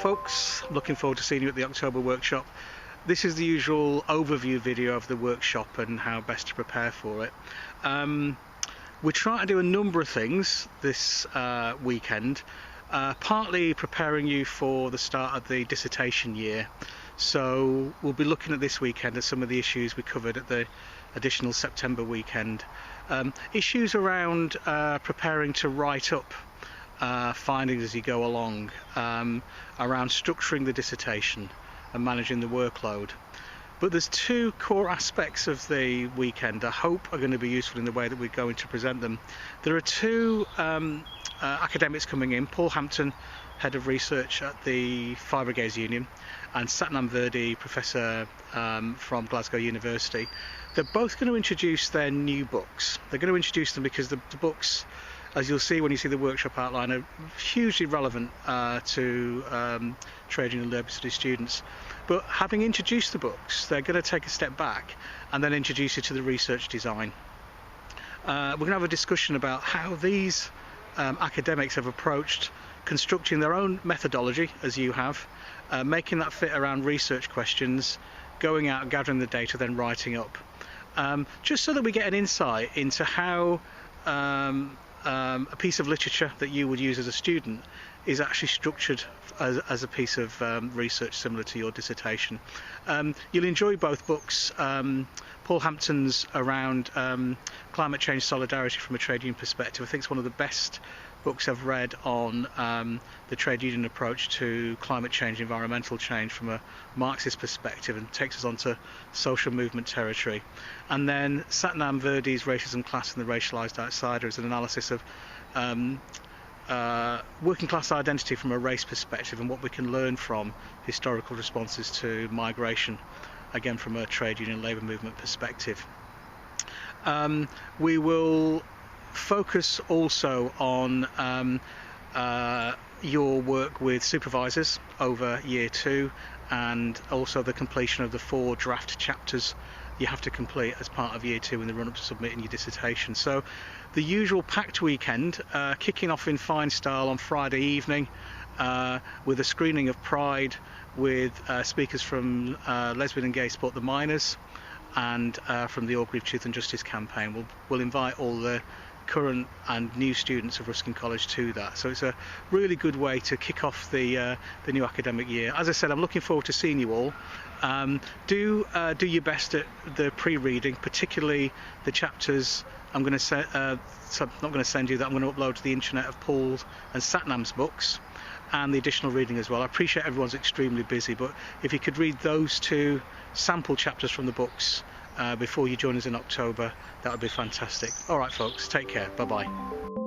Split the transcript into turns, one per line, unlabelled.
folks, looking forward to seeing you at the October workshop. This is the usual overview video of the workshop and how best to prepare for it. We're trying to do a number of things this weekend, partly preparing you for the start of the dissertation year. So we'll be looking at this weekend at some of the issues we covered at the additional September weekend. Issues around preparing to write up findings as you go along, around structuring the dissertation and managing the workload. But there's two core aspects of the weekend I hope are going to be useful in the way that we're going to present them. There are two academics coming in, Paul Hampton, Head of Research at the Fire Brigades Union, and Manborde, Professor from Glasgow University. They're both going to introduce their new books. They're going to introduce them because the books, as you'll see when you see the workshop outline, are hugely relevant to trade union and labour studies students. But having introduced the books, they're going to take a step back and then introduce you to the research design. We're going to have a discussion about how these academics have approached constructing their own methodology, as you have, making that fit around research questions, going out, gathering the data, then writing up. Just so that we get an insight into how a piece of literature that you would use as a student is actually structured as a piece of research similar to your dissertation. You'll enjoy both books. Paul Hampton's around climate change solidarity from a trade union perspective, I think it's one of the best books I've read on the trade union approach to climate change, environmental change from a Marxist perspective, and takes us onto social movement territory. And then Satnam Verdi's Racism, Class and the Racialised Outsider is an analysis of working class identity from a race perspective and what we can learn from historical responses to migration, again from a trade union labour movement perspective. We will focus also on your work with supervisors over year 2, and also the completion of the 4 draft chapters you have to complete as part of year 2 in the run up to submitting your dissertation. So the usual packed weekend, kicking off in fine style on Friday evening with a screening of Pride with speakers from Lesbian and Gay Sport the Miners and from the Orgreave Truth and Justice campaign. We'll invite all the current and new students of Ruskin College to that. So it's a really good way to kick off the new academic year. As I said, I'm looking forward to seeing you all. Do your best at the pre-reading, particularly the chapters. I'm going to so I'm not going to send you that. I'm going to upload to the internet of Paul's and Satnam's books and the additional reading as well. I appreciate everyone's extremely busy, but if you could read those 2 sample chapters from the books before you join us in October, that would be fantastic. All right folks, take care, bye bye.